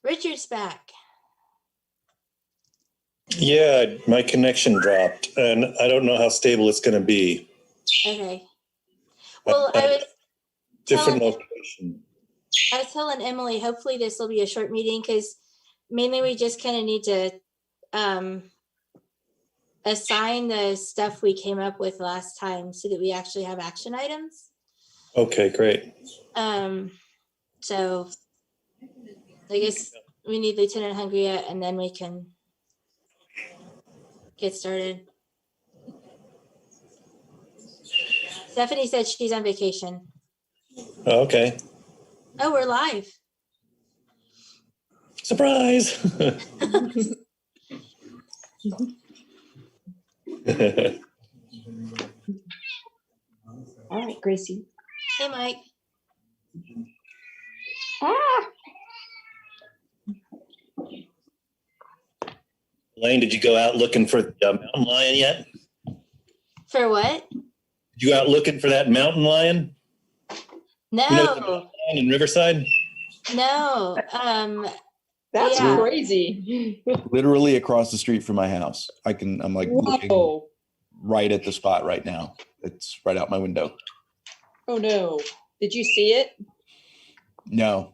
Richard's back. Yeah, my connection dropped, and I don't know how stable it's going to be. Okay. Well, I was Different telling, location. I was telling Emily, hopefully this will be a short meeting because mainly we just kind of need to assign the stuff we came up with last time so that we actually have action items. Okay, great. So I guess we need Lieutenant Hungria and then we can get started. Stephanie said she's on vacation. Oh, okay. Oh, we're live. Surprise. All right, Gracie. Hey, Mike. Elaine, did you go out looking for the mountain lion yet? For what? Did you go out looking for that mountain lion? No. You know the mountain lion in Riverside? No. That's Yeah. crazy. Literally across the street from my house. I'm like looking right at the spot right now. It's right out my window. Oh no. Did you see it? No.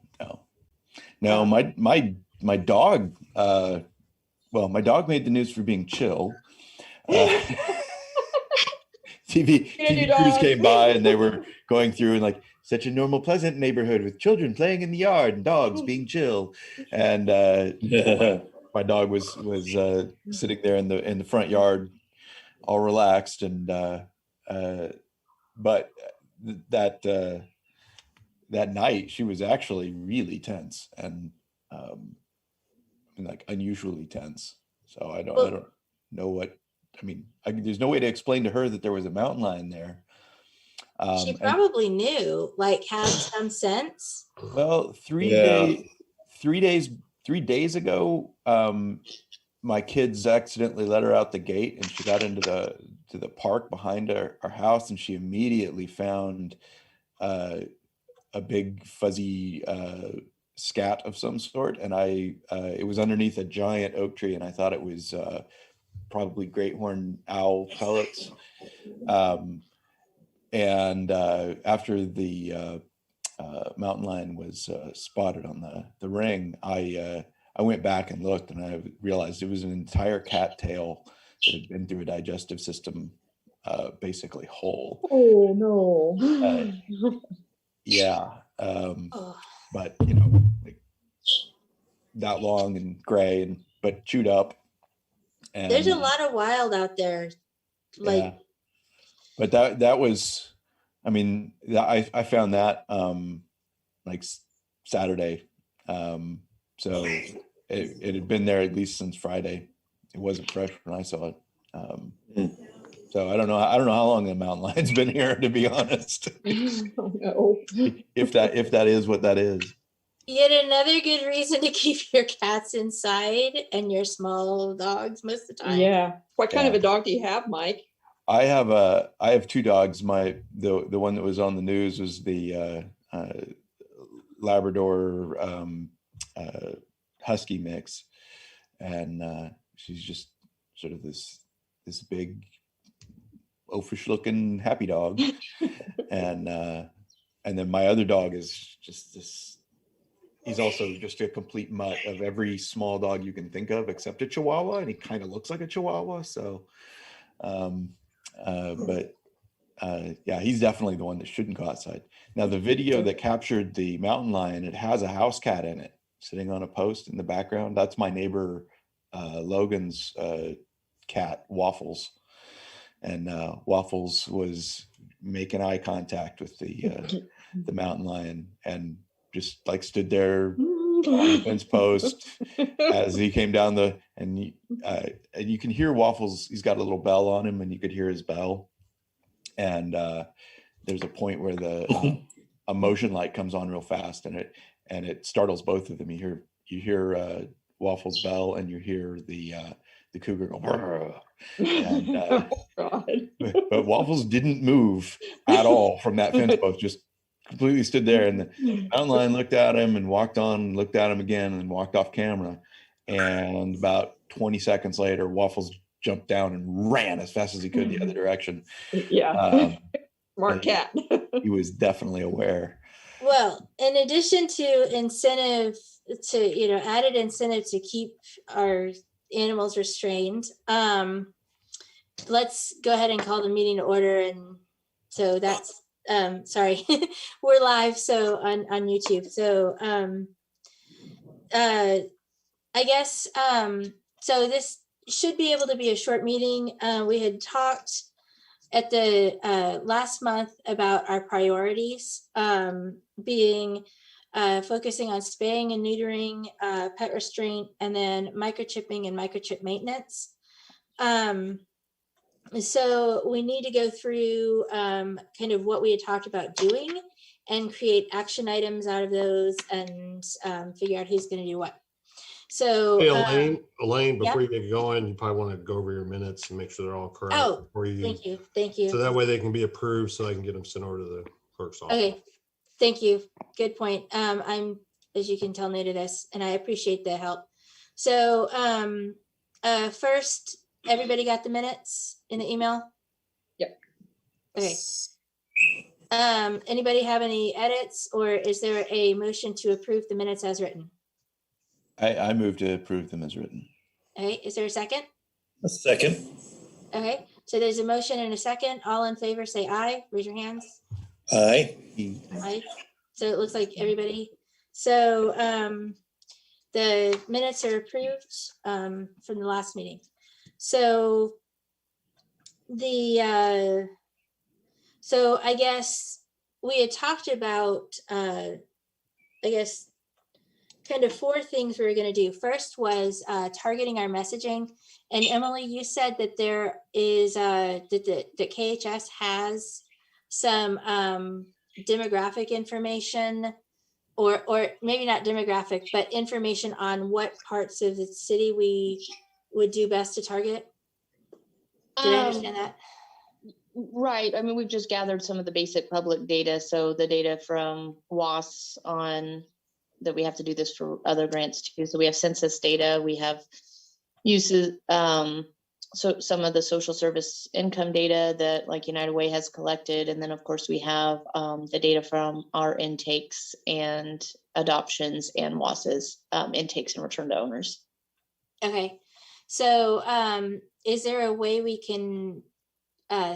My dog, my dog made the news for being chill. TV crews came by and they were going through and like, such a normal, pleasant neighborhood with children playing in the yard and dogs being chill. And my dog was sitting there in the front yard, all relaxed. And but that night she was actually really tense and like unusually tense. So I don't know what. I mean, there's no way to explain to her that there was a mountain lion there. She probably knew, like had some sense. Well, 3 days ago, my kids accidentally let her out the gate and she got into the park behind our house and she immediately found a big fuzzy scat of some sort. And it was underneath a giant oak tree and I thought it was probably great horned owl pellets. And after the mountain lion was spotted on the ring, I went back and looked and I realized it was an entire cat tail that had been through a digestive system basically whole. Oh no. Yeah. But like that long and gray but chewed up. And there's a lot of wild out there. Like yeah. But that was, I mean, I found that like Saturday. So it had been there at least since Friday. It wasn't fresh when I saw it. So I don't know how long the mountain lion's been here, to be honest. Oh, no. if that is what that is. Yet another good reason to keep your cats inside and your small dogs most of the time. Yeah. What kind of a dog do you have, Mike? I have two dogs. The one that was on the news was the Labrador Husky mix, and she's just sort of this big, oafish looking happy dog, and then my other dog is just this. He's also just a complete mutt of every small dog you can think of, except a Chihuahua, and he kind of looks like a Chihuahua. So. Yeah, he's definitely the one that shouldn't go outside. Now, the video that captured the mountain lion, it has a house cat in it sitting on a post in the background. That's my neighbor Logan's cat, Waffles. And Waffles was making eye contact with the mountain lion and just like stood there on the fence post as he came down and you can hear Waffles. He's got a little bell on him and you could hear his bell. And there's a point where a motion light comes on real fast and it startles both of them. You hear Waffles' bell and you hear the cougar go. And, oh, God. but Waffles didn't move at all from that fence post, just completely stood there, and the mountain lion looked at him and walked on, looked at him again, and walked off camera. And about 20 seconds later, Waffles jumped down and ran as fast as he could the other direction. Yeah. Smart cat. He was definitely aware. Well, in addition to incentive to, added incentive to keep our animals restrained, let's go ahead and call the meeting to order. And so that's, sorry, we're live, so on YouTube. So I guess, so this should be able to be a short meeting. We had talked at the last month about our priorities, being focusing on spaying and neutering, pet restraint, and then microchipping and microchip maintenance. So we need to go through kind of what we had talked about doing and create action items out of those and figure out who's going to do what. So hey, Elaine, before yeah. you get going, you probably want to go over your minutes and make sure they're all correct. Oh, before you, thank you. So that way they can be approved, so I can get them sent over to the clerk's office. Okay, thank you. Good point. I'm, as you can tell, new to this, and I appreciate the help. So first, everybody got the minutes in the email? Yep. Okay. Anybody have any edits, or is there a motion to approve the minutes as written? I move to approve them as written. Okay, is there a second? A second. Okay, so there's a motion and a second. All in favor, say aye. Raise your hands. Aye. Aye. So it looks like everybody. So the minutes are approved from the last meeting. So so I guess we had talked about, I guess, kind of 4 things we were going to do. First was targeting our messaging. And Emily, you said that there is, that KHS has some demographic information, or maybe not demographic, but information on what parts of the city we would do best to target. Did I understand that? Right. I mean, we've just gathered some of the basic public data. So the data from WAS on that we have to do this for other grants too. So we have census data, we have uses, so some of the social service income data that like United Way has collected. And then of course we have the data from our intakes and adoptions and WAS's intakes and return to owners. Okay. So is there a way we can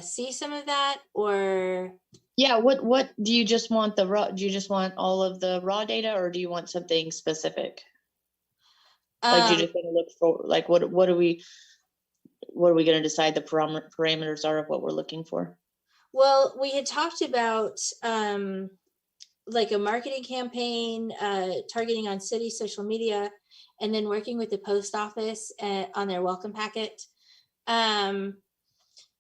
see some of that, or? Yeah, what do you just want the raw, do you just want all of the raw data, or do you want something specific? Like do you just want to look for, like, what are we going to decide the parameters are of what we're looking for? Well, we had talked about like a marketing campaign, targeting on city social media, and then working with the post office on their welcome packet.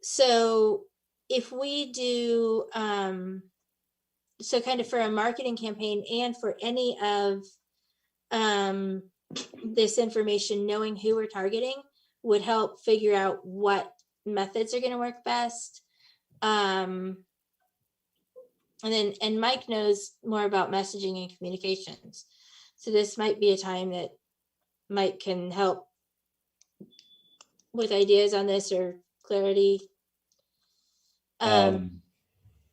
So if we do, so kind of for a marketing campaign and for any of this information, knowing who we're targeting would help figure out what methods are going to work best. And Mike knows more about messaging and communications. So this might be a time that Mike can help with ideas on this or clarity.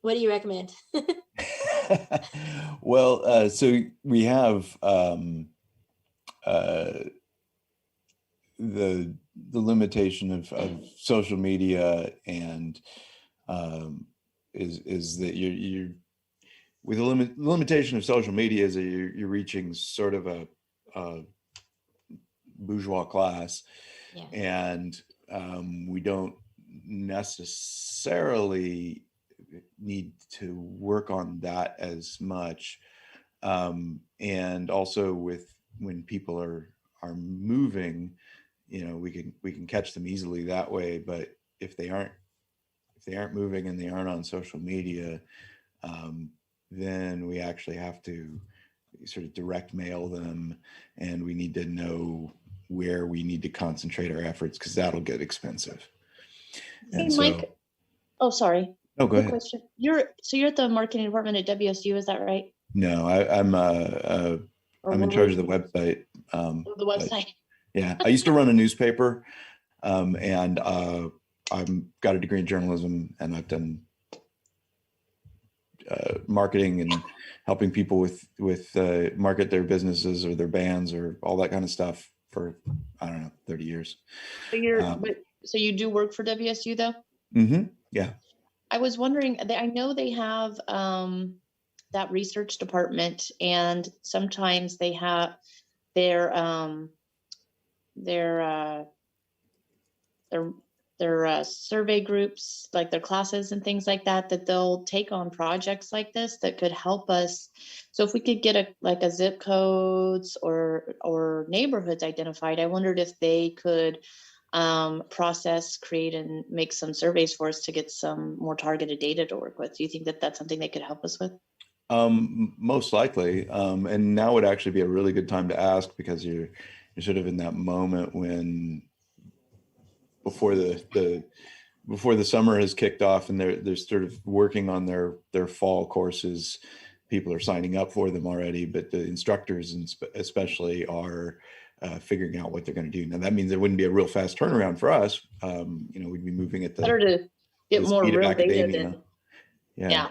What do you recommend? Well, so we have the limitation of social media, and is that you're with the limitation of social media is that you're reaching sort of a bourgeois class, Yeah. and we don't necessarily need to work on that as much, and also with when people are moving, we can catch them easily that way. But if they aren't moving and they aren't on social media, then we actually have to sort of direct mail them, and we need to know where we need to concentrate our efforts, because that'll get expensive. Hey, Mike. Oh, sorry. Oh, go Quick ahead. question. You're at the marketing department at WSU, is that right? No, Or I'm in were charge of the you- website. or the but website? yeah, I used to run a newspaper, and I've got a degree in journalism, and I've done marketing and helping people with market their businesses or their bands or all that kind of stuff for, I don't know, 30 years. So you do work for WSU though? Yeah. I was wondering, I know they have that research department, and sometimes they have their survey groups, like their classes and things like that, that they'll take on projects like this that could help us. So if we could get a zip codes or neighborhoods identified, I wondered if they could create and make some surveys for us to get some more targeted data to work with. Do you think that that's something they could help us with? Most likely. And now would actually be a really good time to ask, because you're sort of in that moment when before the summer has kicked off and they're sort of working on their fall courses. People are signing up for them already, but the instructors especially are figuring out what they're going to do. Now that means there wouldn't be a real fast turnaround for us. We'd be moving at Better to get more speed of real data academia. than Yeah.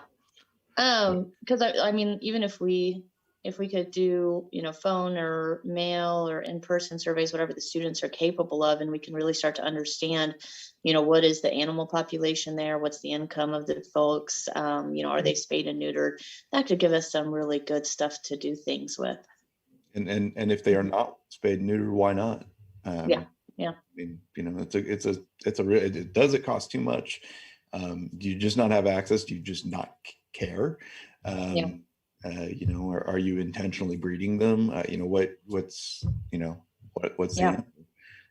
because I mean, even if we could do, phone or mail or in-person surveys, whatever the students are capable of, and we can really start to understand, what is the animal population there? What's the income of the folks? Are they spayed and neutered? That could give us some really good stuff to do things with. And if they are not spayed and neutered, why not? Yeah. I mean, does it cost too much? Do you just not have access? Do you just not care? Are you intentionally breeding them? What's the answer?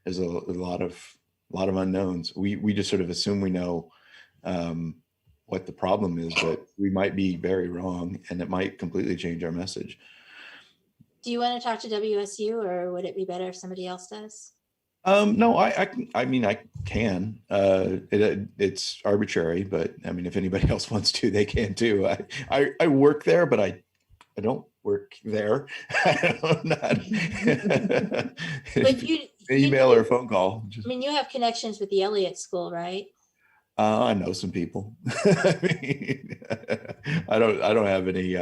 There's a lot of unknowns. We just sort of assume we know what the problem is, but we might be very wrong, and it might completely change our message. Do you want to talk to WSU, or would it be better if somebody else does? No, I can. It's arbitrary, but I mean, if anybody else wants to, they can too. I work there, but I don't work there. But email or a phone call. I mean, you have connections with the Elliott School, right? I know some people. I mean, I don't have any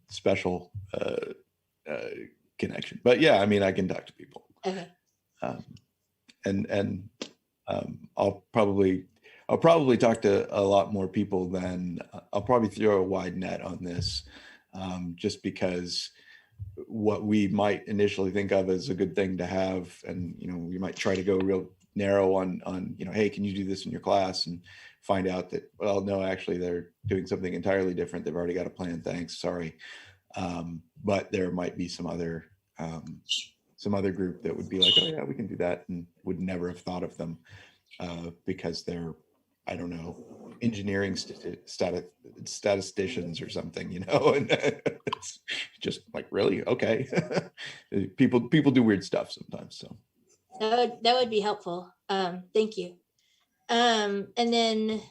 special connection, but yeah, I mean, I can talk to people. Okay. I'll probably talk to a lot more people than I'll probably throw a wide net on this, just because what we might initially think of as a good thing to have, and we might try to go real narrow on hey, can you do this in your class, and find out that, well, no, actually they're doing something entirely different. They've already got a plan. Thanks, sorry. But there might be some other group that would be like, oh yeah, we can do that, and would never have thought of them because they're, I don't know, engineering statisticians or something, and it's just like, really? Okay. people do weird stuff sometimes. So that would be helpful. Thank you. And then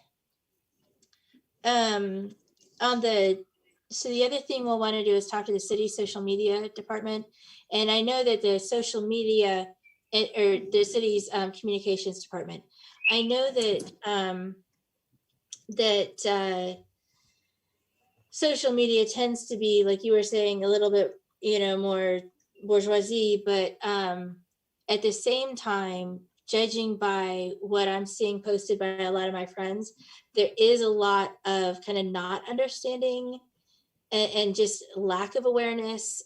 so the other thing we'll want to do is talk to the city social media department. And I know that the social media or the city's communications department, I know that social media tends to be, like you were saying, a little bit, more bourgeoisie, but at the same time, judging by what I'm seeing posted by a lot of my friends, there is a lot of kind of not understanding and just lack of awareness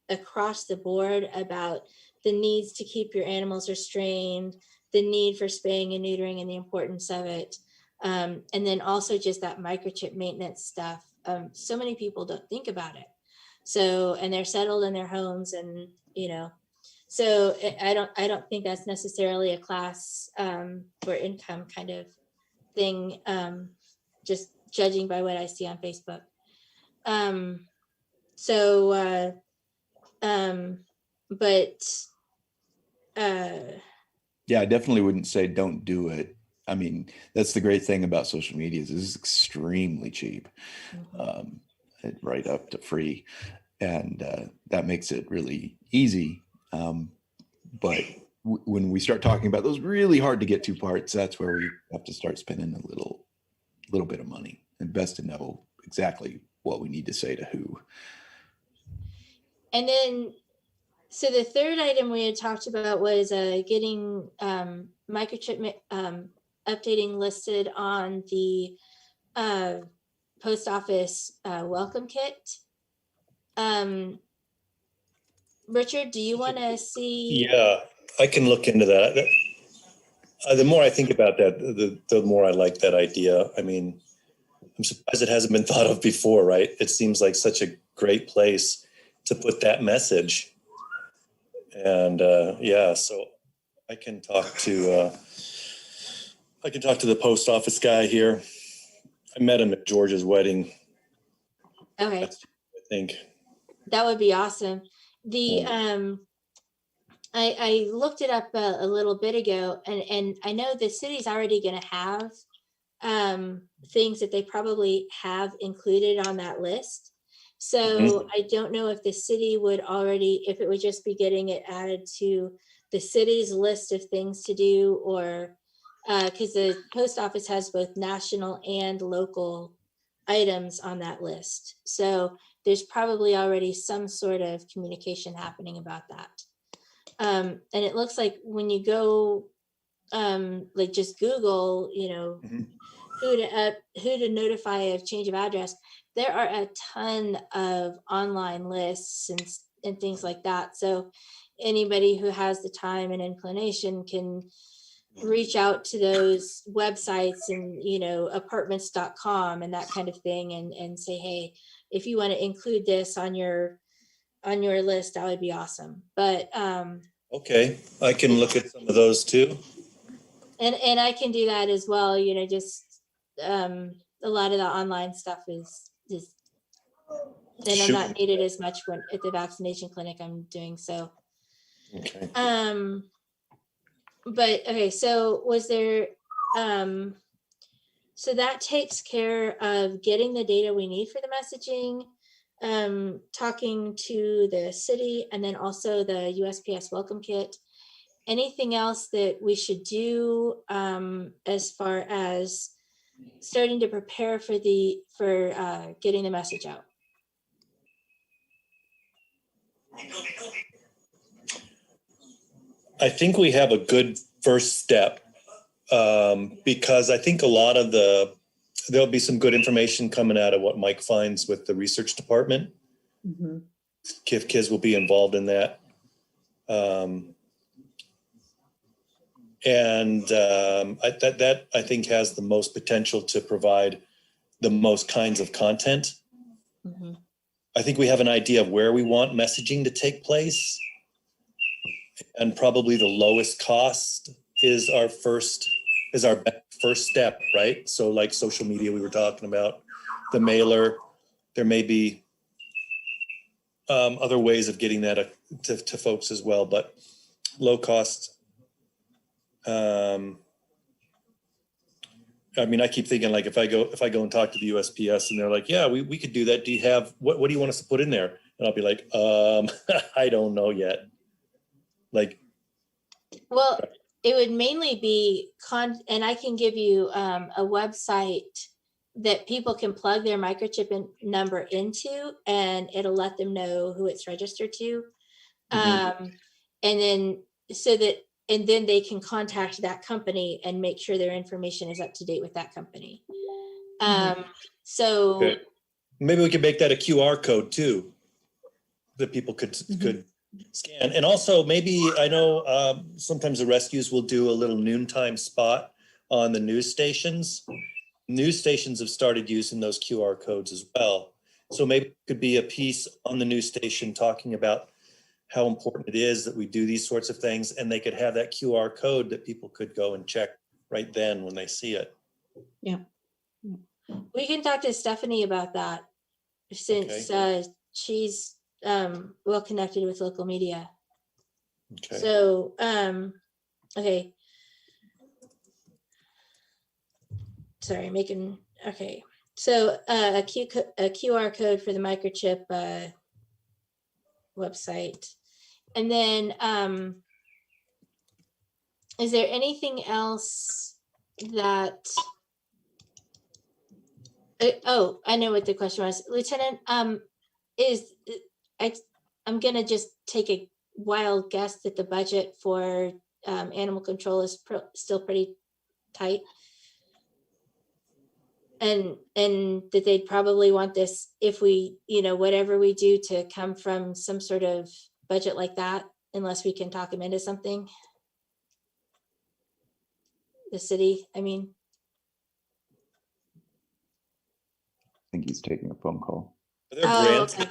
across the board about the needs to keep your animals restrained, the need for spaying and neutering and the importance of it. And then also just that microchip maintenance stuff. So many people don't think about it. So, and they're settled in their homes, and, so I don't think that's necessarily a class or income kind of thing, just judging by what I see on Facebook. yeah, I definitely wouldn't say don't do it. I mean, that's the great thing about social media is it's extremely cheap, right up to free. And that makes it really easy. But when we start talking about those really hard to get to parts, that's where we have to start spending a little bit of money, and best to know exactly what we need to say to who. And then, so the third item we had talked about was getting microchip updating listed on the post office welcome kit. Richard, do you want to see? Yeah, I can look into that. The more I think about that, the more I like that idea. I mean, I'm surprised it hasn't been thought of before, right? It seems like such a great place to put that message. And yeah, so I can talk to the post office guy here. I met him at George's wedding, Okay, I think. that would be awesome. The I looked it up a little bit ago, and I know the city's already going to have things that they probably have included on that list. So I don't know if the city would already, if it would just be getting it added to the city's list of things to do, or because the post office has both national and local items on that list. So there's probably already some sort of communication happening about that. And it looks like when you go, like just Google, who to notify of change of address, there are a ton of online lists and things like that. So anybody who has the time and inclination can reach out to those websites and, apartments.com and that kind of thing, and say, hey, if you want to include this on your list, that would be awesome. But Okay, I can look at some of those too. and I can do that as well. Just a lot of the online stuff is and I'm not needed as much when at the vaccination clinic I'm doing so. Okay. But okay, so was there so that takes care of getting the data we need for the messaging, talking to the city, and then also the USPS welcome kit. Anything else that we should do as far as starting to prepare for getting the message out? I think we have a good first step because I think a lot of there'll be some good information coming out of what Mike finds with the research department. Kids will be involved in that. That I think has the most potential to provide the most kinds of content. I think we have an idea of where we want messaging to take place, and probably the lowest cost is our first step, right? So like social media we were talking about, the mailer, there may be other ways of getting that to folks as well, but low cost. I mean, I keep thinking like if I go and talk to the USPS and they're like, yeah, we could do that. Do you have what do you want us to put in there? And I'll be like, I don't know yet. Like, well, it would mainly be and I can give you a website that people can plug their microchip number into, and it'll let them know who it's registered to. And then and then they can contact that company and make sure their information is up to date with that company. So okay. Maybe we could make that a QR code too, that people could scan. And also maybe, I know sometimes the rescues will do a little noontime spot on the news stations. News stations have started using those QR codes as well. So maybe it could be a piece on the news station talking about how important it is that we do these sorts of things, and they could have that QR code that people could go and check right then when they see it. Yeah. We can talk to Stephanie about that, since she's well connected with local media. Okay. So okay. sorry, making, okay. So a QR code for the microchip website. And then is there anything else that, oh, I know what the question was. Lieutenant, I'm gonna just take a wild guess that the budget for animal control is still pretty tight. And that they'd probably want this, if we, whatever we do, to come from some sort of budget like that, unless we can talk them into something. The city, I mean. I think he's taking a phone call. Are there grants? Okay.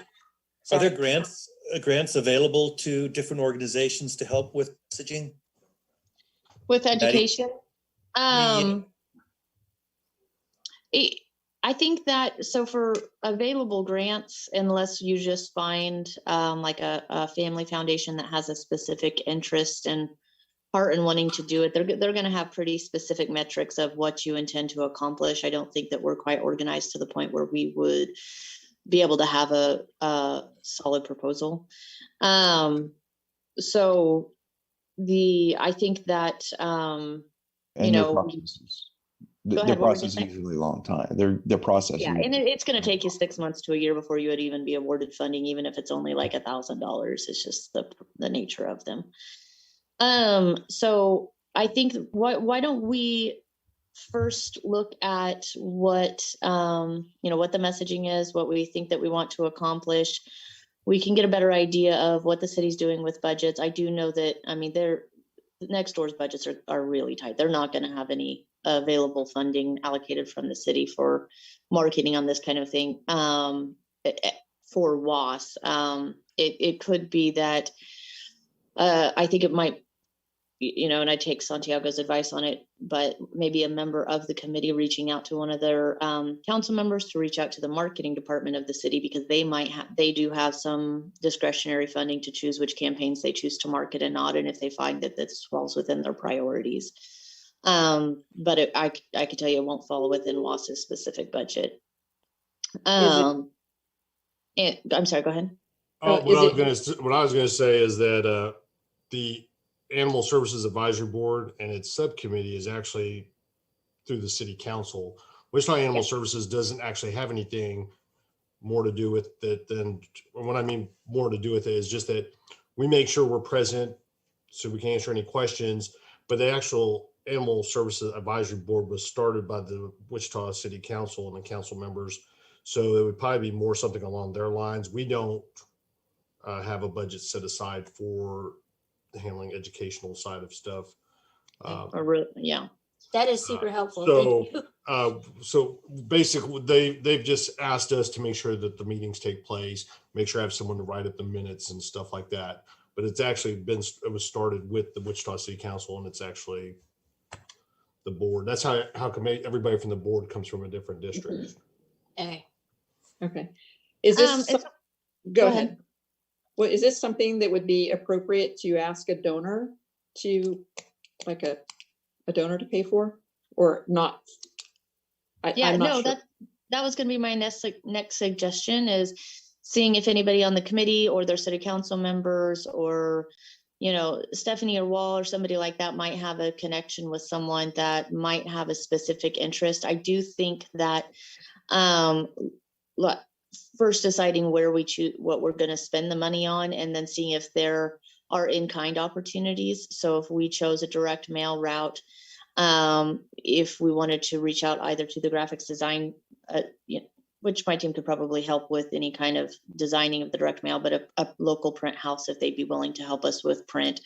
Are there Sorry. grants available to different organizations to help with messaging? With education? Yeah. I think that, so for available grants, unless you just find like a family foundation that has a specific interest and heart in wanting to do it, they're going to have pretty specific metrics of what you intend to accomplish. I don't think that we're quite organized to the point where we would be able to have a solid proposal. So I think that, And you their know, processes. Go Their ahead, what were you process is saying? usually a long time. Their process. yeah, and it's going to take you 6 months to a year before you would even be awarded funding, even if it's only like $1,000. It's just the nature of them. So I think why don't we first look at what what the messaging is, what we think that we want to accomplish. We can get a better idea of what the city's doing with budgets. I do know that, I mean, next door's budgets are really tight. They're not going to have any available funding allocated from the city for marketing on this kind of thing. For WAS, it could be that I think it might, and I take Santiago's advice on it, but maybe a member of the committee reaching out to one of their council members to reach out to the marketing department of the city, because they do have some discretionary funding to choose which campaigns they choose to market and not, and if they find that this falls within their priorities. But I can tell you it won't fall within WAS's specific budget. I'm sorry, go ahead. What I was gonna say is that the Animal Services Advisory Board and its subcommittee is actually through the city council. Wichita Animal Services doesn't actually have anything more to do with it than, what I mean more to do with it is just that we make sure we're present so we can answer any questions. But the actual Animal Services Advisory Board was started by the Wichita City Council and the council members. So it would probably be more something along their lines. We don't have a budget set aside for handling educational side of stuff. Yeah. That is super helpful. So, Thank you. So basically they've just asked us to make sure that the meetings take place, make sure I have someone to write up the minutes and stuff like that. But it's actually it was started with the Wichita City Council, and it's actually the board. That's how come everybody from the board comes from a different district. Okay. Is this, go ahead. ahead. Well, is this something that would be appropriate to ask a donor to, like a donor to pay for, or not? I'm not sure. That was going to be my next suggestion, is seeing if anybody on the committee or their city council members or, Stephanie or Wall or somebody like that might have a connection with someone that might have a specific interest. I do think that first deciding where we choose what we're going to spend the money on, and then seeing if there are in-kind opportunities. So if we chose a direct mail route, if we wanted to reach out either to the graphics design, which my team could probably help with any kind of designing of the direct mail, but a local print house, if they'd be willing to help us with print,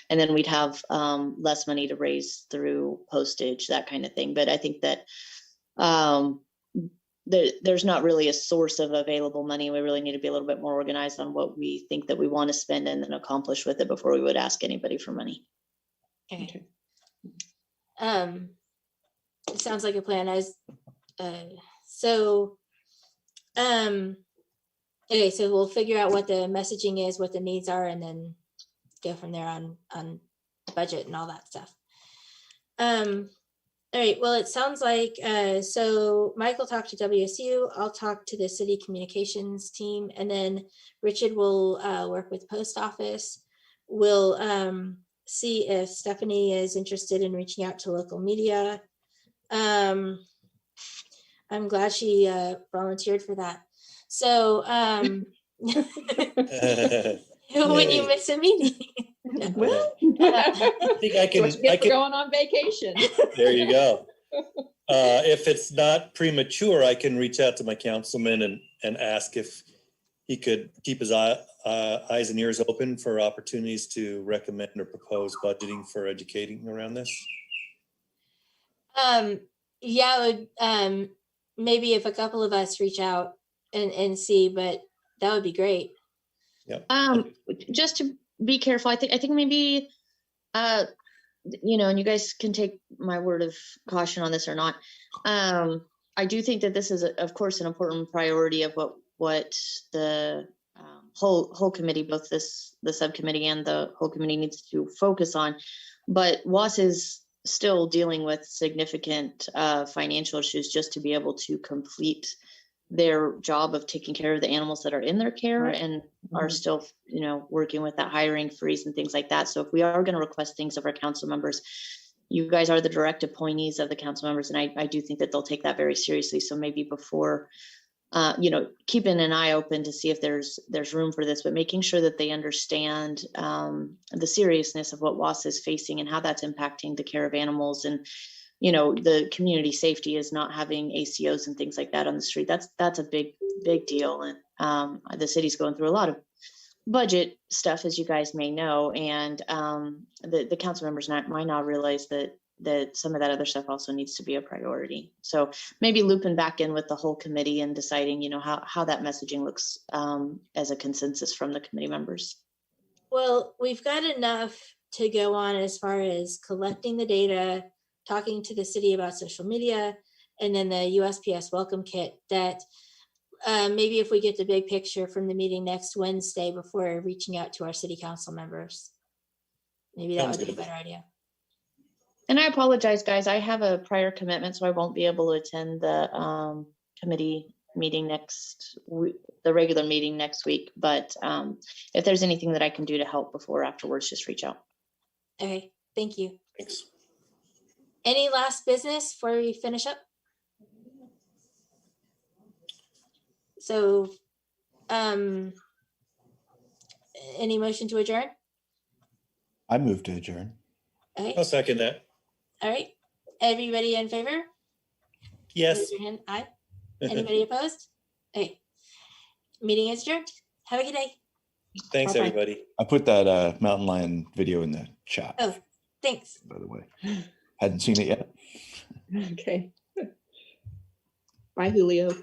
and then we'd have less money to raise through postage, that kind of thing. But I think that there's not really a source of available money. We really need to be a little bit more organized on what we think that we want to spend and then accomplish with it before we would ask anybody for money. Okay. It sounds like a plan. Okay, so we'll figure out what the messaging is, what the needs are, and then go from there on budget and all that stuff. All right, well, it sounds like, so Michael talked to WSU, I'll talk to the city communications team, and then Richard will work with post office. We'll see if Stephanie is interested in reaching out to local media. I'm glad she volunteered for that. So when you miss a meeting. Well, I think I that's what you can, get for going on vacation. there you go. If it's not premature, I can reach out to my councilman and ask if he could keep his eyes and ears open for opportunities to recommend or propose budgeting for educating around this. Yeah, it would, maybe if a couple of us reach out and see, but that would be great. Yep. Just to be careful, I think maybe, you know, and you guys can take my word of caution on this or not. I do think that this is, of course, an important priority of what the whole committee, both the subcommittee and the whole committee, needs to focus on. But WAS is still dealing with significant financial issues just to be able to complete their job of taking care of the animals that are in their care, and are still, you know, working with that hiring freeze and things like that. So if we are going to request things of our council members, you guys are the direct appointees of the council members, and I do think that they'll take that very seriously. So maybe before, you know, keeping an eye open to see if there's room for this, but making sure that they understand the seriousness of what WAS is facing and how that's impacting the care of animals. And, you know, the community safety is not having ACOs and things like that on the street. That's a big deal. And the city's going through a lot of budget stuff, as you guys may know. And the council members might not realize that some of that other stuff also needs to be a priority. So maybe looping back in with the whole committee and deciding, you know, how that messaging looks as a consensus from the committee members. Well, we've got enough to go on as far as collecting the data, talking to the city about social media, and then the USPS welcome kit, that maybe if we get the big picture from the meeting next Wednesday before reaching out to our city council members, maybe that Sounds would be a good. better idea. And I apologize, guys. I have a prior commitment, so I won't be able to attend the committee meeting next week, the regular meeting next week. But if there's anything that I can do to help before or afterwards, just reach out. Okay, thank you. Thanks. Any last business before we finish up? So, any motion to adjourn? I move to adjourn. Okay, I'll second that. all right. Everybody in favor? Yes. Raise your hand. Aye. Anybody opposed? Okay. Meeting is adjourned. Have a good day. Thanks, Bye-bye. everybody. I put that mountain lion video in the chat, Oh, thanks. by the way. Hadn't seen it yet. Okay. Bye, Julio.